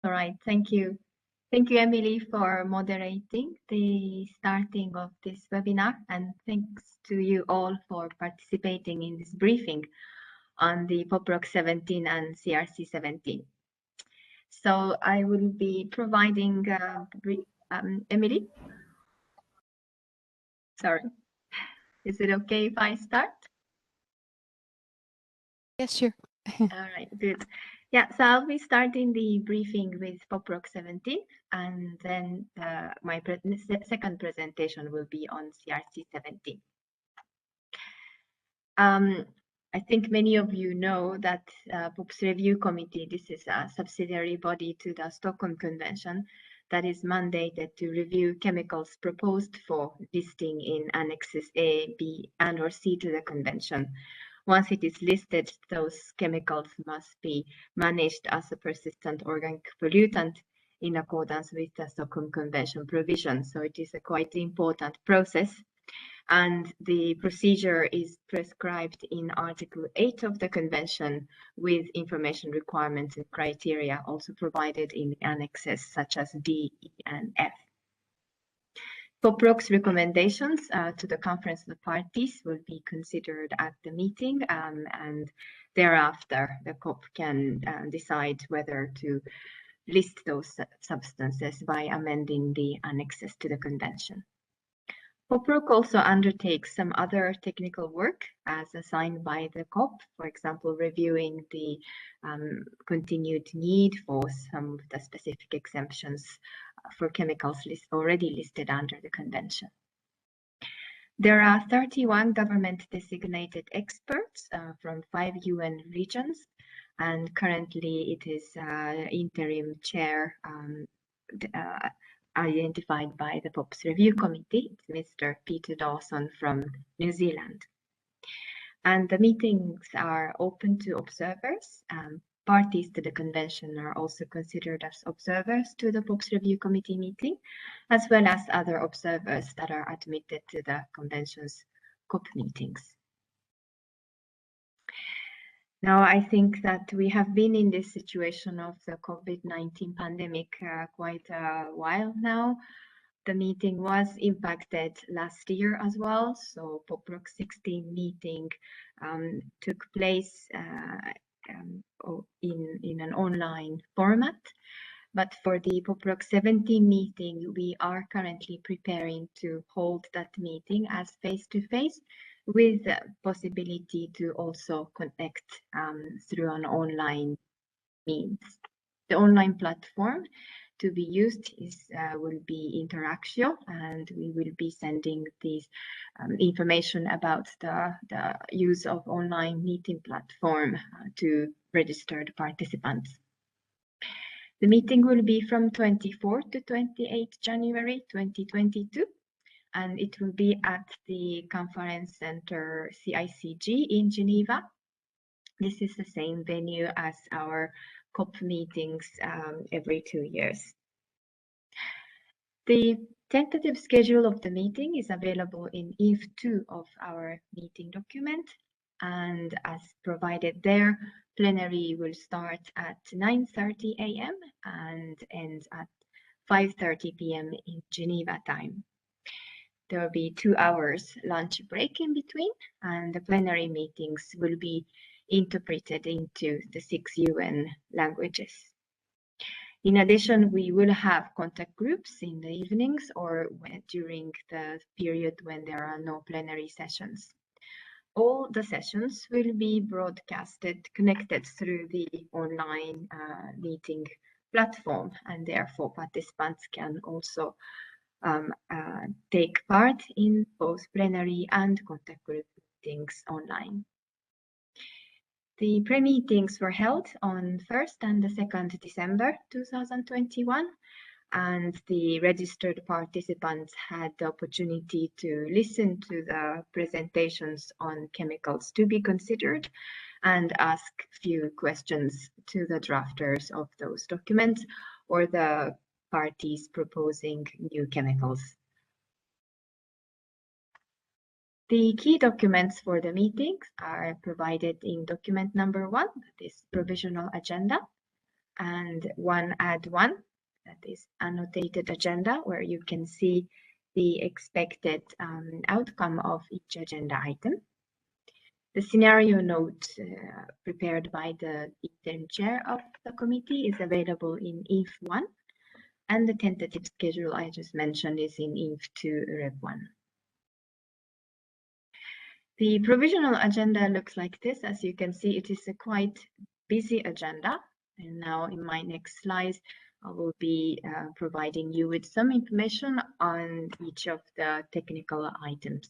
All right, thank you. Thank you, Emily, for moderating the starting of this webinar, and thanks to you all for participating in this briefing on the POPRC 17 and CRC 17. So I will be providing, Emily? Sorry. Is it okay if I start? Yes, sure. All right, good. Yeah, so I'll be starting the briefing with POPRC 17, and then my second presentation will be on CRC 17. I think many of you know that POP's Review Committee, this is a subsidiary body to the Stockholm Convention that is mandated to review chemicals proposed for listing in Annexes A, B, and or C to the Convention. Once it is listed, those chemicals must be managed as a persistent organic pollutant in accordance with the Stockholm Convention provisions. So it is a quite important process. And the procedure is prescribed in Article 8 of the Convention, with information requirements and criteria also provided in annexes such as D, E, and F. POPRC's recommendations to the Conference of the Parties will be considered at the meeting, and thereafter the COP can decide whether to list those substances by amending the annexes to the Convention. POPRC also undertakes some other technical work as assigned by the COP, for example, reviewing the continued need for some of the specific exemptions for chemicals already listed under the Convention. There are 31 government-designated experts from 5 UN regions, and currently it is interim chair identified by the POP's Review Committee, Mr. Peter Dawson from New Zealand. And the meetings are open to observers. Parties to the convention are also considered as observers to the POP's Review Committee meeting, as well as other observers that are admitted to the convention's COP meetings. Now, I think that we have been in this situation of the COVID-19 pandemic quite a while now. The meeting was impacted last year as well, so POPRC 16 meeting took place in an online format. But for the POPRC 17 meeting, we are currently preparing to hold that meeting as face-to-face, with the possibility to also connect through an online means. The online platform to be used will be Interactio, and we will be sending this information about the use of online meeting platform to registered participants. The meeting will be from 24 to 28 January 2022, and it will be at the Conference Center CICG in Geneva. This is the same venue as our COP meetings every 2 years. The tentative schedule of the meeting is available in EF2 of our meeting document, and as provided there, plenary will start at 9:30 a.m. and ends at 5:30 p.m. in Geneva time. There will be 2 hours lunch break in between, and the plenary meetings will be interpreted into the 6 UN languages. In addition, we will have contact groups in the evenings or during the period when there are no plenary sessions. All the sessions will be broadcasted, connected through the online meeting platform, and therefore participants can also take part in both plenary and contact group meetings online. The pre-meetings were held on 1st and the 2nd December 2021, and the registered participants had the opportunity to listen to the presentations on chemicals to be considered and ask few questions to the drafters of those documents or the parties proposing new chemicals. The key documents for the meetings are provided in document number 1, this provisional agenda, and one add one, that is annotated agenda, where you can see the expected outcome of each agenda item. The scenario note prepared by the interim chair of the committee is available in INF1, and the tentative schedule I just mentioned is in INF2 Rev1. The provisional agenda looks like this. As you can see, it is a quite busy agenda. And now in my next slides, I will be providing you with some information on each of the technical items.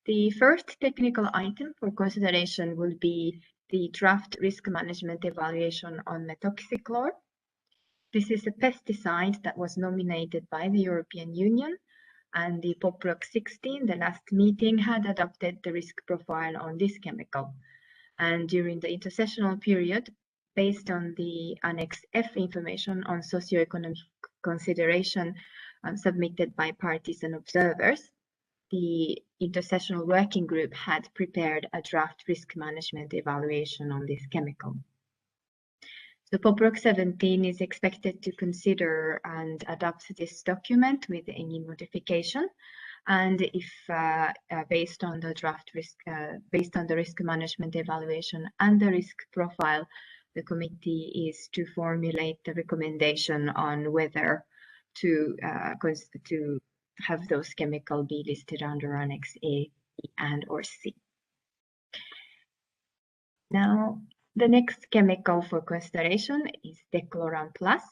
The first technical item for consideration will be the draft risk management evaluation on methoxychlor. This is a pesticide that was nominated by the European Union, and the POPRC 16, the last meeting, had adopted the risk profile on this chemical. And during the intersessional period, based on the Annex F information on socioeconomic consideration submitted by parties and observers, the intersessional working group had prepared a draft risk management evaluation on this chemical. The POPRC 17 is expected to consider and adopt this document with any modification, and if based on the draft risk, based on the risk management evaluation and the risk profile, the committee is to formulate the recommendation on whether to have those chemicals be listed under Annex A, B, and or C. Now, the next chemical for consideration is Decloran Plus.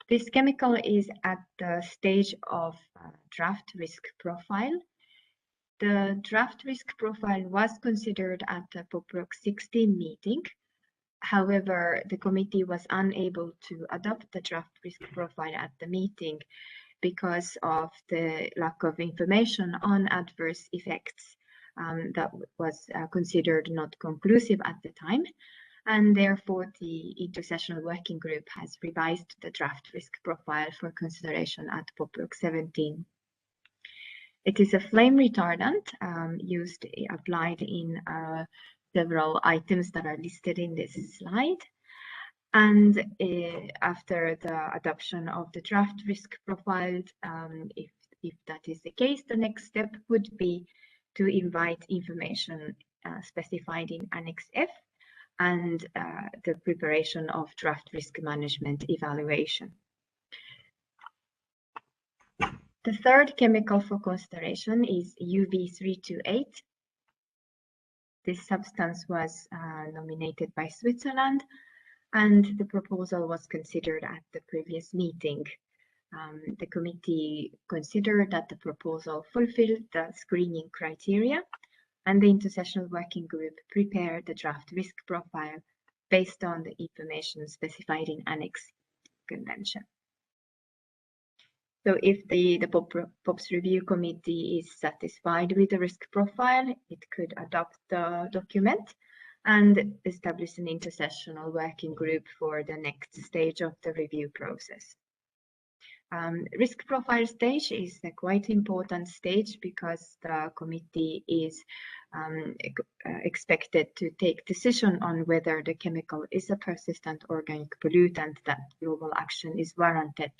This chemical is at the stage of draft risk profile. The draft risk profile was considered at the POPRC 16 meeting. However, the committee was unable to adopt the draft risk profile at the meeting because of the lack of information on adverse effects that was considered not conclusive at the time. And therefore, the intersessional working group has revised the draft risk profile for consideration at POPRC 17. It is a flame retardant applied in several items that are listed in this slide. And after the adoption of the draft risk profile, if that is the case, the next step would be to invite information specified in Annex F and the preparation of draft risk management evaluation. The third chemical for consideration is UV328. This substance was nominated by Switzerland, and the proposal was considered at the previous meeting. The committee considered that the proposal fulfilled the screening criteria, and the intersessional working group prepared the draft risk profile based on the information specified in Annex Convention. So if the POPs review committee is satisfied with the risk profile, it could adopt the document and establish an intersessional working group for the next stage of the review process. Risk profile stage is a quite important stage because the committee is expected to take decision on whether the chemical is a persistent organic pollutant that global action is warranted.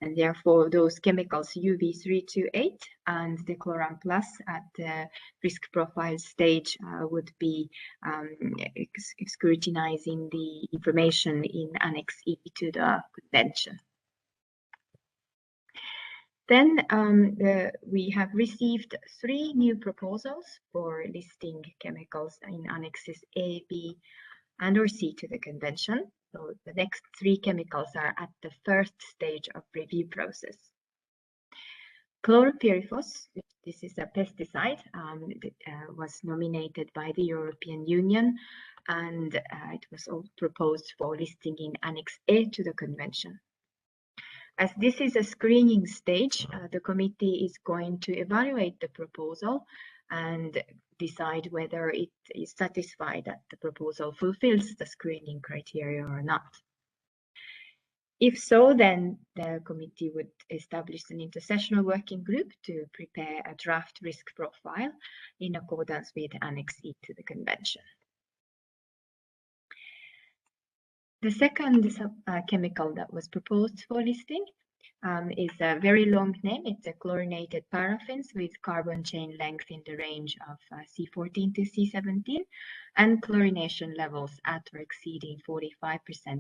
And therefore, those chemicals UV328 and Decloran Plus at the risk profile stage would be scrutinizing the information in Annex E to the convention. Then we have received 3 new proposals for listing chemicals in Annexes A, B, and or C to the convention. So the next 3 chemicals are at the first stage of review process. Chloropyrifos, this is a pesticide, was nominated by the European Union, and it was all proposed for listing in Annex A to the convention. As this is a screening stage, the committee is going to evaluate the proposal and decide whether it is satisfied that the proposal fulfills the screening criteria or not. If so, then the committee would establish an intersessional working group to prepare a draft risk profile in accordance with Annex E to the convention. The second chemical that was proposed for listing is a very long name. It's a chlorinated paraffins with carbon chain length in the range of C14 to C17 and chlorination levels at or exceeding 45%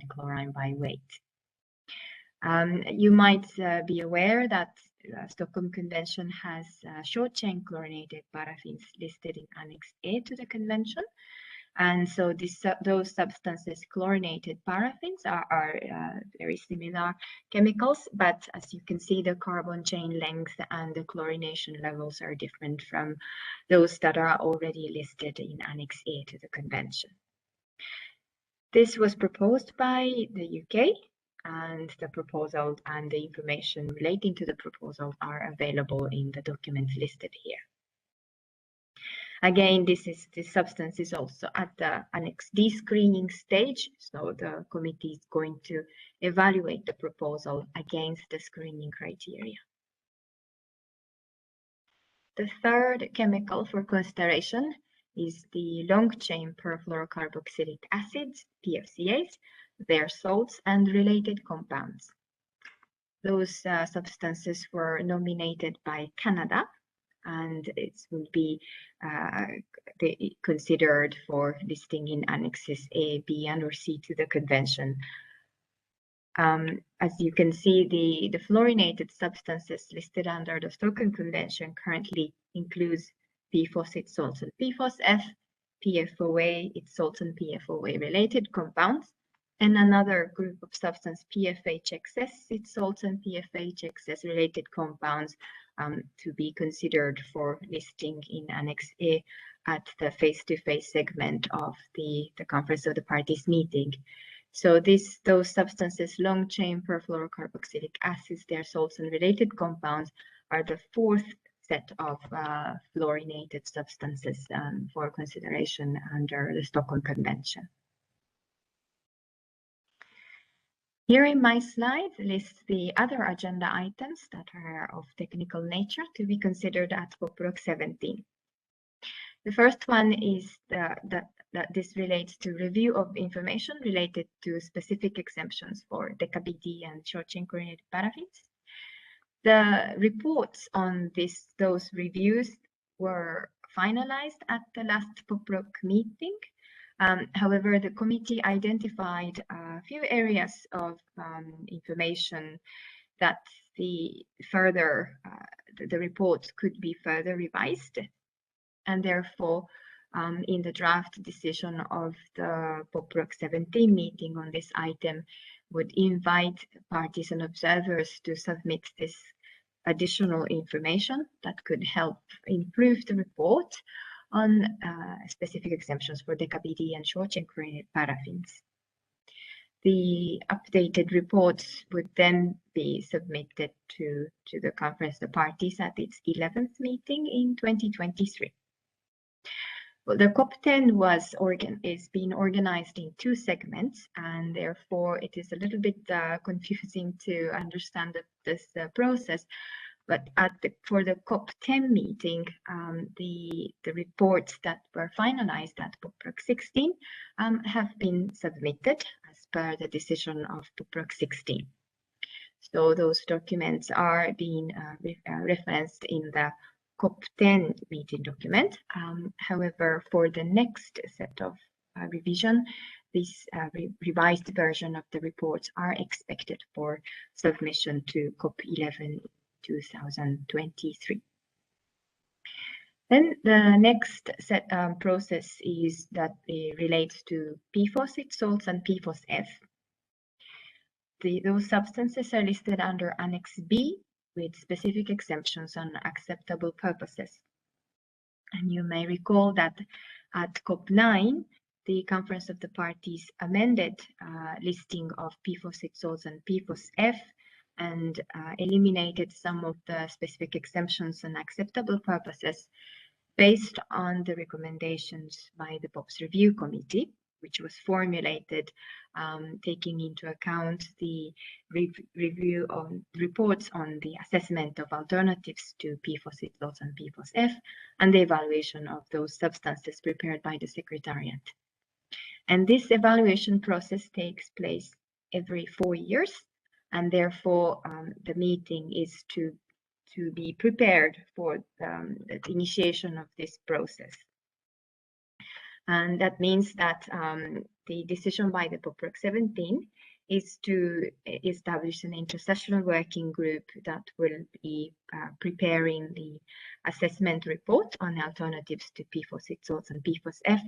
chlorine by weight. You might be aware that Stockholm Convention has short chain chlorinated paraffins listed in Annex A to the Convention. And so those substances, chlorinated paraffins, are very similar chemicals, but as you can see, the carbon chain length and the chlorination levels are different from those that are already listed in Annex A to the Convention. This was proposed by the UK, and the proposal and the information relating to the proposal are available in the documents listed here. Again, this substance is also at the Annex D screening stage, so the committee is going to evaluate the proposal against the screening criteria. The third chemical for consideration is the long-chain perfluorocarboxylic acids, PFCAs, their salts and related compounds. Those substances were nominated by Canada, and it will be considered for listing in Annexes A, B, and or C to the Convention. As you can see, the fluorinated substances listed under the Stockholm Convention currently includes PFOS, its salts, and PFOS-F, PFOA, its salts, and PFOA-related compounds, and another group of substance, PFH-XS, its salts, and PFH-XS-related compounds, to be considered for listing in Annex A at the face-to-face segment of the Conference of the Parties meeting. So those substances, long-chain perfluorocarboxylic acids, their salts and related compounds, are the fourth set of fluorinated substances for consideration under the Stockholm Convention. Here in my slide lists the other agenda items that are of technical nature to be considered at POPRC 17. The first one is that this relates to review of information related to specific exemptions for DecaBD and short-chain chlorinated paraffins. The reports on those reviews were finalized at the last POPRC meeting. However, the committee identified a few areas of information that the reports could be further revised, and therefore, in the draft decision of the POPRC 17 meeting on this item, would invite parties and observers to submit this additional information that could help improve the report on specific exemptions for DecaBD and short-chain chlorinated paraffins. The updated reports would then be submitted to the Conference of the Parties at its 11th meeting in 2023. Well, the COP10 is being organized in two segments, and therefore it is a little bit confusing to understand this process. But for the COP10 meeting, the reports that were finalized at POPRC 16 have been submitted as per the decision of POPRC 16. So those documents are being referenced in the COP10 meeting document. However, for the next set of revision, this revised version of the reports are expected for submission to COP11 2023. Then the next process is that it relates to PFOS, its salts, and PFOS-F. Those substances are listed under Annex B with specific exemptions on acceptable purposes. And you may recall that at COP9, the Conference of the Parties amended listing of PFOS, its salts, and PFOS-F, and eliminated some of the specific exemptions and acceptable purposes based on the recommendations by the POPs Review Committee, which was formulated taking into account the review on reports on the assessment of alternatives to PFOS, its salts, and PFOS-F, and the evaluation of those substances prepared by the Secretariat. And this evaluation process takes place every 4 years, and therefore the meeting is to be prepared for the initiation of this process. And that means that the decision by the POPRC 17 is to establish an intersessional working group that will be preparing the assessment report on alternatives to PFOS salts and PFOS-F,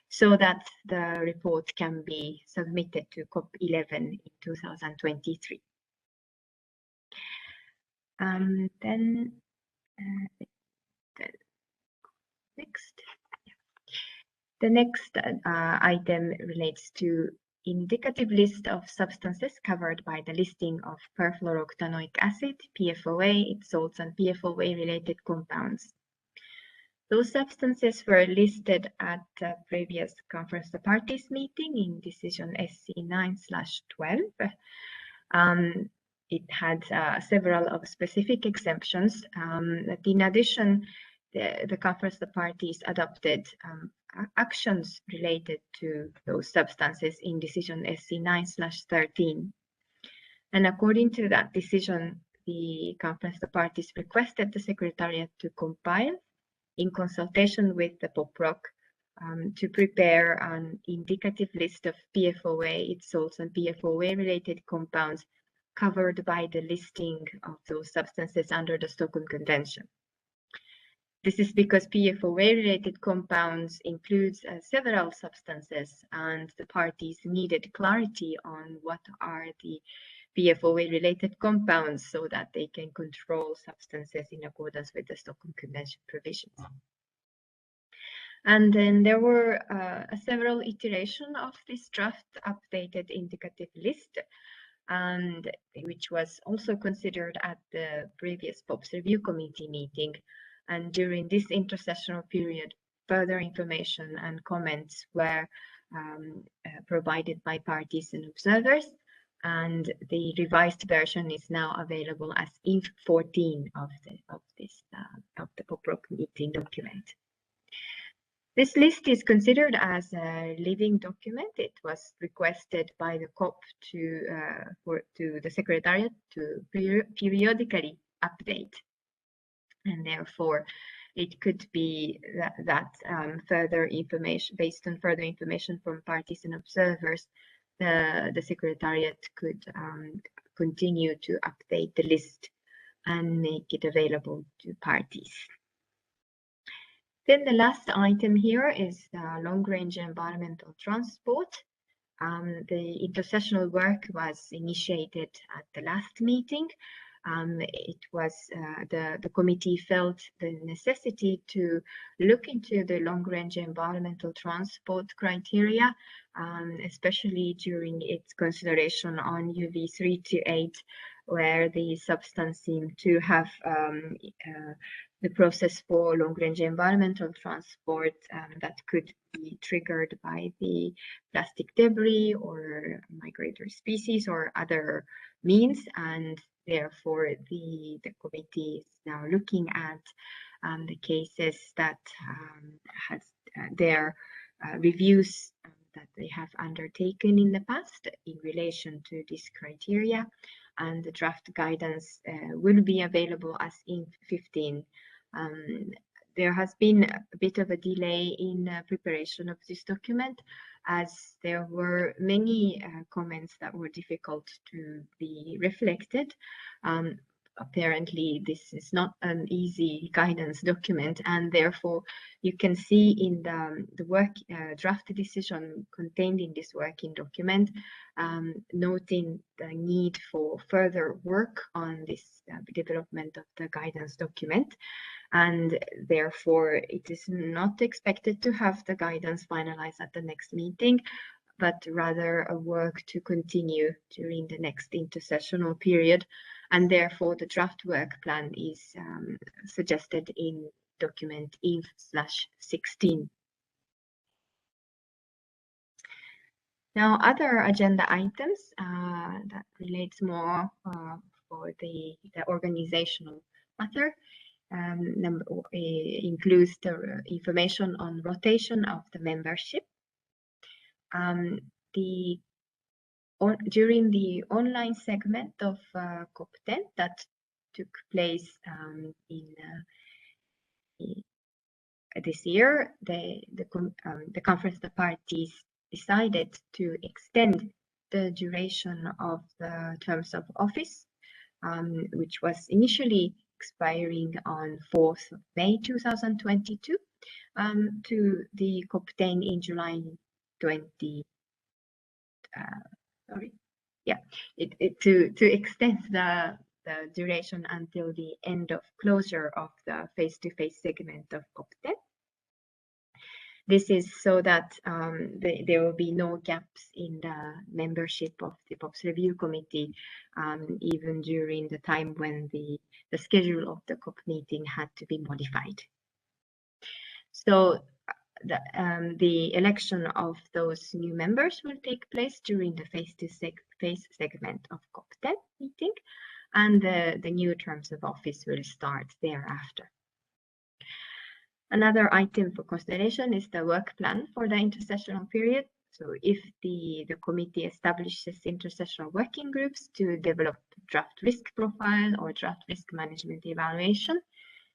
so that the report can be submitted to COP11 in 2023. Then the next item relates to indicative list of substances covered by the listing of perfluorooctanoic acid, PFOA, its salts, and PFOA-related compounds. Those substances were listed at the previous Conference of Parties meeting in decision SC9/12. It had several of specific exemptions. In addition, the Conference of Parties adopted actions related to those substances in decision SC9/13. And according to that decision, the Conference of Parties requested the Secretariat to compile, in consultation with the POPRC, to prepare an indicative list of PFOA, its salts, and PFOA-related compounds covered by the listing of those substances under the Stockholm Convention. This is because PFOA-related compounds includes several substances, and the parties needed clarity on what are the PFOA-related compounds so that they can control substances in accordance with the Stockholm Convention provisions. And then there were several iterations of this draft updated indicative list, and which was also considered at the previous POPs Review Committee meeting. And during this intersessional period, further information and comments were provided by parties and observers, and the revised version is now available as INF 14 of the POPRC meeting document. This list is considered as a living document. It was requested by the COP to the Secretariat to periodically update, and therefore it could be that further information, based on further information from parties and observers, the Secretariat could continue to update the list and make it available to parties. Then the last item here is long-range environmental transport. The intersessional work was initiated at the last meeting. It was the committee felt the necessity to look into the long-range environmental transport criteria, especially during its consideration on UV 3 to 8, where the substance seemed to have the process for long-range environmental transport that could be triggered by the plastic debris or migratory species or other means, and therefore the committee is now looking at the cases that has their reviews that they have undertaken in the past in relation to this criteria, and the draft guidance will be available as INF 15. There has been a bit of a delay in preparation of this document, as there were many comments that were difficult to be reflected. Apparently, this is not an easy guidance document, and therefore you can see in the work draft decision contained in this working document, noting the need for further work on this development of the guidance document, and therefore it is not expected to have the guidance finalized at the next meeting, but rather a work to continue during the next intersessional period, and therefore the draft work plan is suggested in document INF/16. Now, other agenda items that relates more for the organizational matter includes the information on rotation of the membership. During the online segment of COP10 that took place in this year, the Conference of Parties decided to extend the duration of the terms of office, which was initially expiring on 4th of May 2022 to the COP10 in July 20. To extend the duration until the end of closure of the face-to-face segment of COP10. This is so that there will be no gaps in the membership of the POPs Review Committee, even during the time when the schedule of the COP meeting had to be modified. So the election of those new members will take place during the face-to-face segment of COP10 meeting, and the new terms of office will start thereafter. Another item for consideration is the work plan for the intersessional period. So if the committee establishes intersessional working groups to develop draft risk profile or draft risk management evaluation,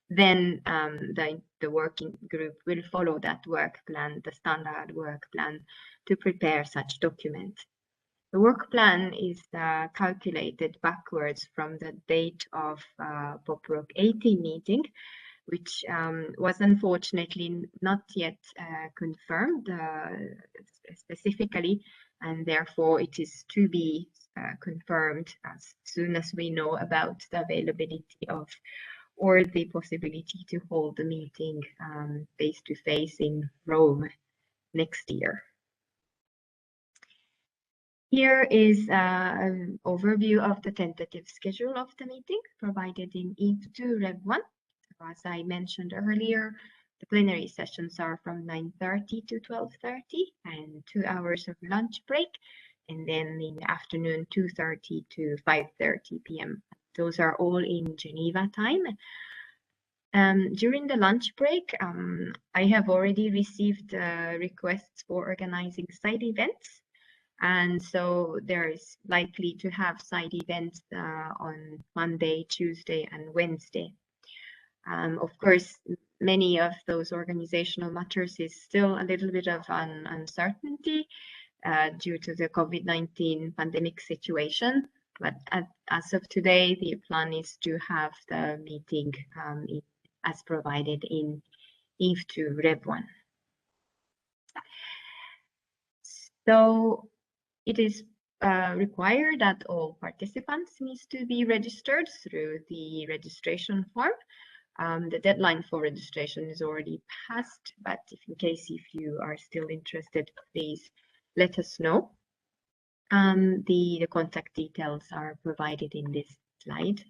then the working group will follow that work plan, the standard work plan, to prepare such document. The work plan is calculated backwards from the date of POPRC 18 meeting, which was unfortunately not yet confirmed specifically, and therefore it is to be confirmed as soon as we know about the availability of or the possibility to hold the meeting face-to-face in Rome next year. Here is an overview of the tentative schedule of the meeting provided in EIF2 Rev 1. As I mentioned earlier, the plenary sessions are from 9:30 to 12:30 and 2 hours of lunch break, and then in the afternoon 2:30 to 5:30 p.m. Those are all in Geneva time. During the lunch break, I have already received requests for organizing side events. And so there is likely to have side events on Monday, Tuesday, and Wednesday. Of course, many of those organizational matters is still a little bit of an uncertainty due to the COVID-19 pandemic situation. But as of today, the plan is to have the meeting as provided in EIF2 Rev 1. So it is required that all participants needs to be registered through the registration form. The deadline for registration is already passed, but in case if you are still interested, please let us know. The contact details are provided in this slide.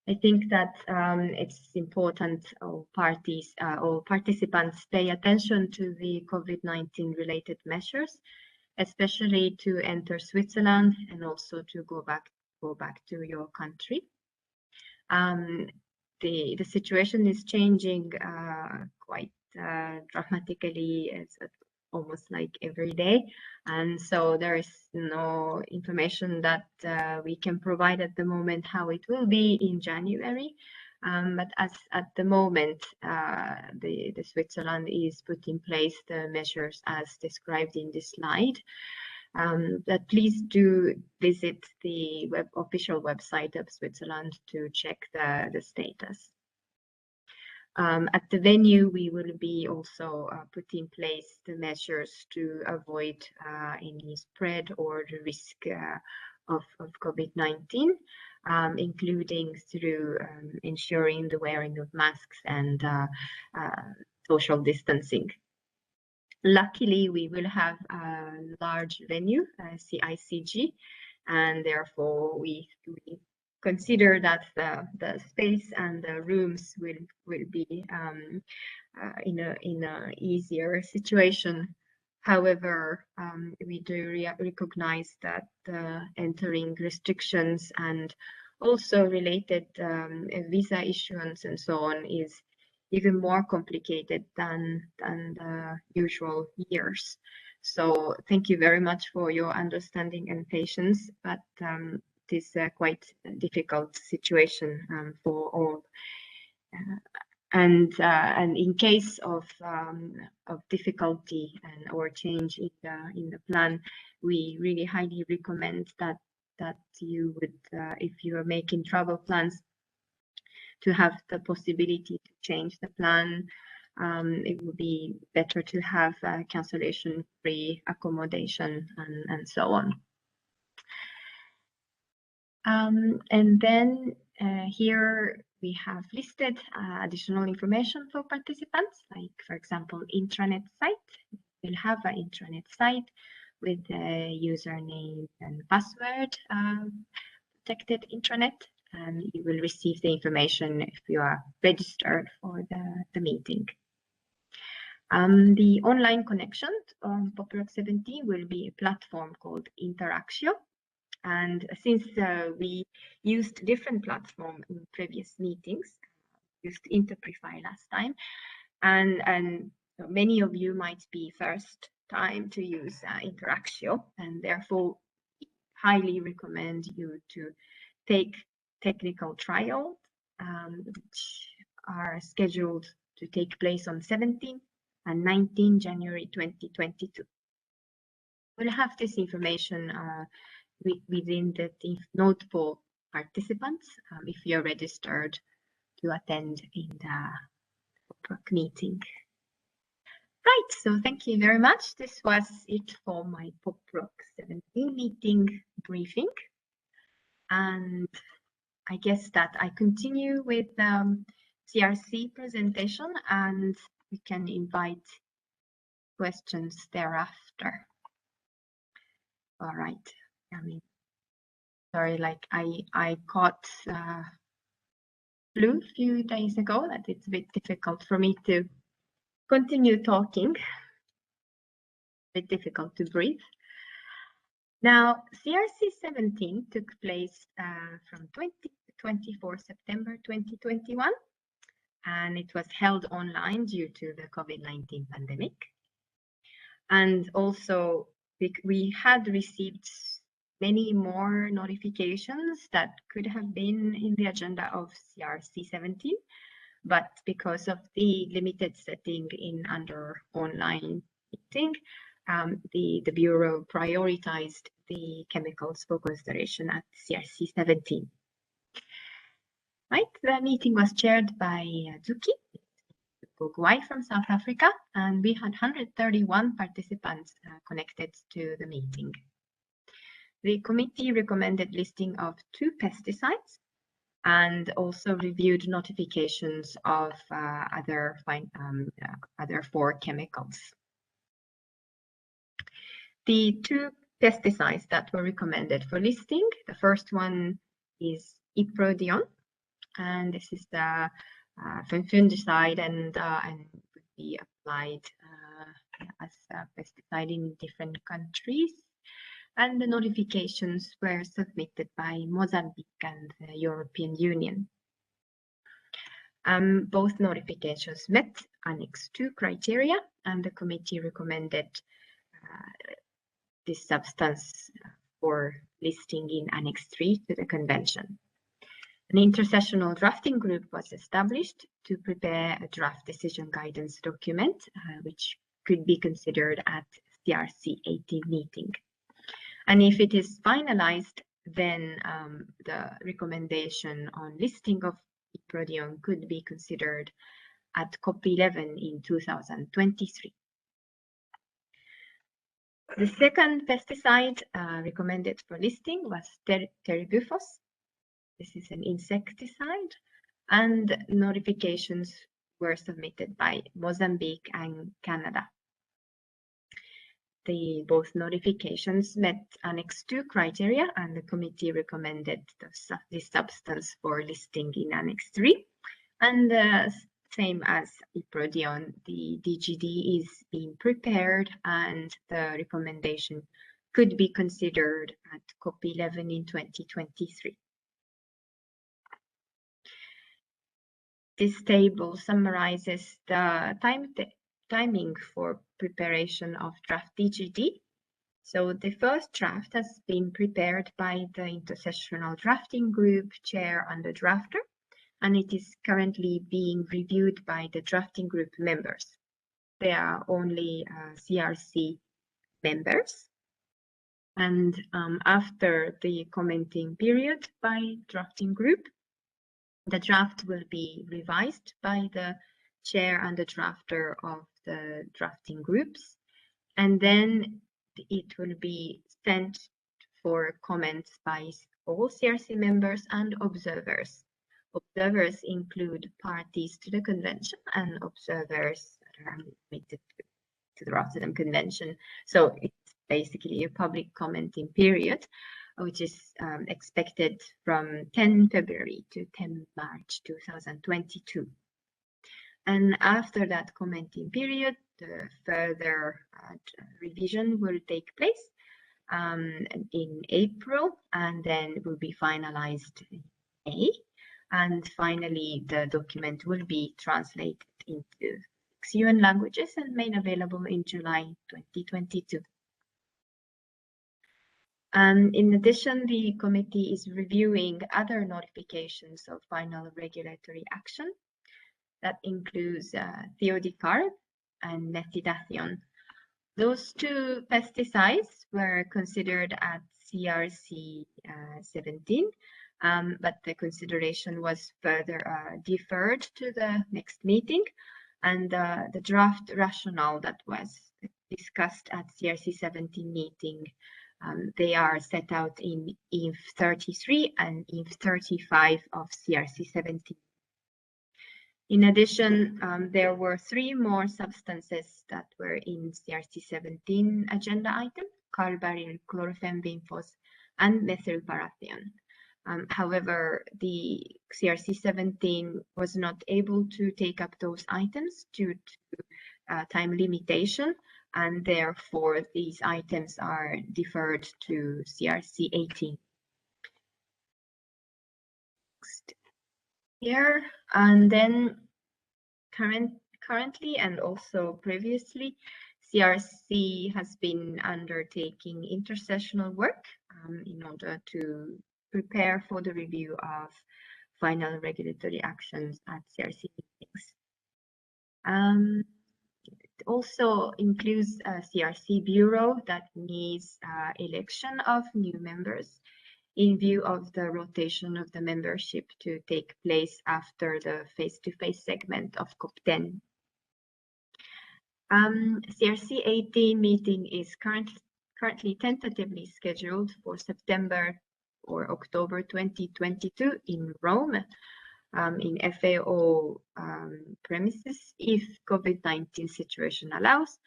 I think that it's important all participants pay attention to the COVID-19 related measures, especially to enter Switzerland and also to go back to your country. The situation is changing quite dramatically. It's almost like every day, and so there is no information that we can provide at the moment how it will be in January. But as at the moment, the Switzerland is put in place the measures as described in this slide. But please do visit the official website of Switzerland to check the status. At the venue, we will be also put in place the measures to avoid any spread or the risk of COVID-19, including through ensuring the wearing of masks and social distancing. Luckily, we will have a large venue, CICG, and therefore we consider that the space and the rooms will be in a easier situation. However, we do recognize that the entering restrictions and also related visa issuance and so on is even more complicated than the usual years. So thank you very much for your understanding and patience, but it is quite a difficult situation for all. And in case of difficulty or change in the plan, we really highly recommend that you would, if you are making travel plans, to have the possibility to change the plan. It would be better to have cancellation-free accommodation and so on. And then here we have listed additional information for participants, like, for example, intranet site. We'll have an intranet site with the username and password, protected intranet, and you will receive the information if you are registered for the meeting. The online connection on POPRC 17 will be a platform called Interactio. And since we used different platform in previous meetings, used Interprify last time, and many of you might be first time to use Interactio, and therefore highly recommend you to take technical trials, which are scheduled to take place on 17 and 19 January 2022. We'll have this information within the note for participants if you're registered to attend in the POPRC meeting. Right, so thank you very much. This was it for my POPRC 17 meeting briefing. And I guess that I continue with CRC presentation, and we can invite questions thereafter. All right. I mean, sorry, like I caught flu a few days ago, that it's a bit difficult for me to continue talking. A bit difficult to breathe. Now, CRC 17 took place from 20 to 24 September 2021, and it was held online due to the COVID-19 pandemic. And also, we had received many more notifications that could have been in the agenda of CRC 17, but because of the limited setting under online meeting, the Bureau prioritized the chemicals for consideration at CRC 17. Right, the meeting was chaired by Zuki Gugwai from South Africa, and we had 131 participants connected to the meeting. The committee recommended listing of 2 pesticides and also reviewed notifications of other 4 chemicals. The 2 pesticides that were recommended for listing, the first one is iprodion, and this is the fungicide and would be applied as a pesticide in different countries. And the notifications were submitted by Mozambique and the European Union. Both notifications met Annex 2 criteria, and the committee recommended this substance for listing in Annex 3 to the Convention. An intersessional drafting group was established to prepare a draft decision guidance document, which could be considered at CRC 18 meeting. And if it is finalized, then the recommendation on listing of iprodion could be considered at COP11 in 2023. The second pesticide recommended for listing was teribufos. This is an insecticide, and notifications were submitted by Mozambique and Canada. Both notifications met Annex 2 criteria, and the committee recommended this substance for listing in Annex 3. And same as iprodion, the DGD is being prepared, and the recommendation could be considered at COP11 in 2023. This table summarizes the timing for preparation of draft DGD. So the first draft has been prepared by the intersessional drafting group chair and the drafter, and it is currently being reviewed by the drafting group members. They are only CRC members. And after the commenting period by drafting group, the draft will be revised by the chair and the drafter of the drafting groups, and then it will be sent for comments by all CRC members and observers. Observers include parties to the convention and observers that are admitted to the Rotterdam Convention. So it's basically a public commenting period, which is expected from 10 February to 10 March 2022. And after that commenting period, the further revision will take place in April, and then will be finalized in May. And finally, the document will be translated into 6 UN languages and made available in July 2022. In addition, the committee is reviewing other notifications of final regulatory action. That includes thiodicarb and methidathion. Those two pesticides were considered at CRC 17, but the consideration was further deferred to the next meeting, and the draft rationale that was discussed at CRC 17 meeting, they are set out in INF 33 and INF 35 of CRC 17. In addition, there were 3 more substances that were in CRC 17 agenda item: carbaryl, chlorofenbinphos, and methylparathion. However, the CRC 17 was not able to take up those items due to time limitation, and therefore these items are deferred to CRC 18. Next here, and then currently and also previously, CRC has been undertaking intersessional work in order to prepare for the review of final regulatory actions at CRC meetings. It also includes a CRC bureau that needs election of new members in view of the rotation of the membership to take place after the face-to-face segment of COP10. CRC 18 meeting is currently tentatively scheduled for September or October 2022 in Rome, in FAO premises, if COVID-19 situation allows.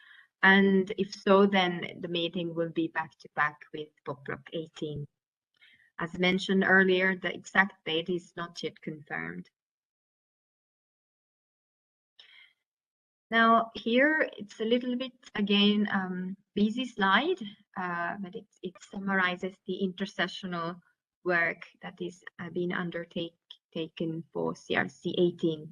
And if so, then the meeting will be back-to-back with POPRC 18. As mentioned earlier, the exact date is not yet confirmed. Now here it's a little bit again busy slide, but it summarizes the intersessional work that is being undertaken for CRC 18.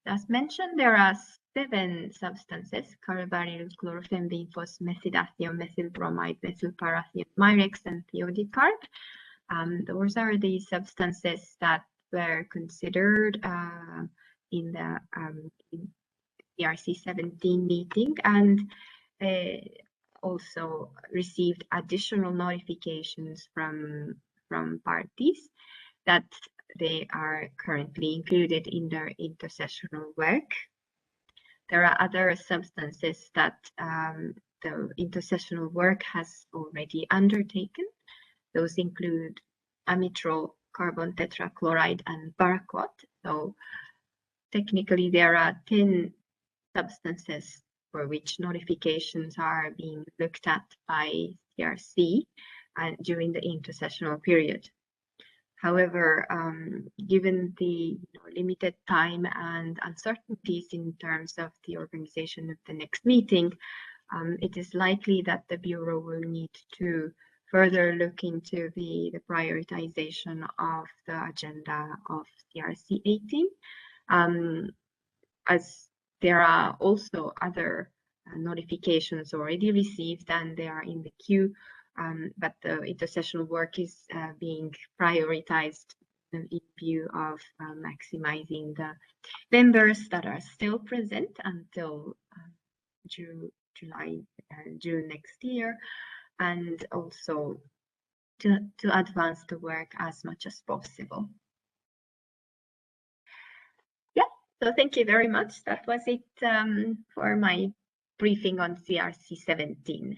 As mentioned, there are 7 substances: carbaryl, chlorofenbinphos, methidathion, methylbromide, methylparathion, mirex, and thiodicarb. Those are the substances that were considered in the CRC 17 meeting, and also received additional notifications from parties that they are currently included in their intersessional work. There are other substances that the intersessional work has already undertaken. Those include amitrol, carbon tetrachloride, and paraquat. So technically there are 10 substances for which notifications are being looked at by CRC during the intersessional period. However, given the limited time and uncertainties in terms of the organization of the next meeting, it is likely that the Bureau will need to further look into the prioritization of the agenda of CRC 18. as there are also other notifications already received and they are in the queue, but the intersessional work is being prioritized in view of maximizing the members that are still present until June next year, and also to advance the work as much as possible. Yeah, so thank you very much. That was it for my briefing on CRC 17.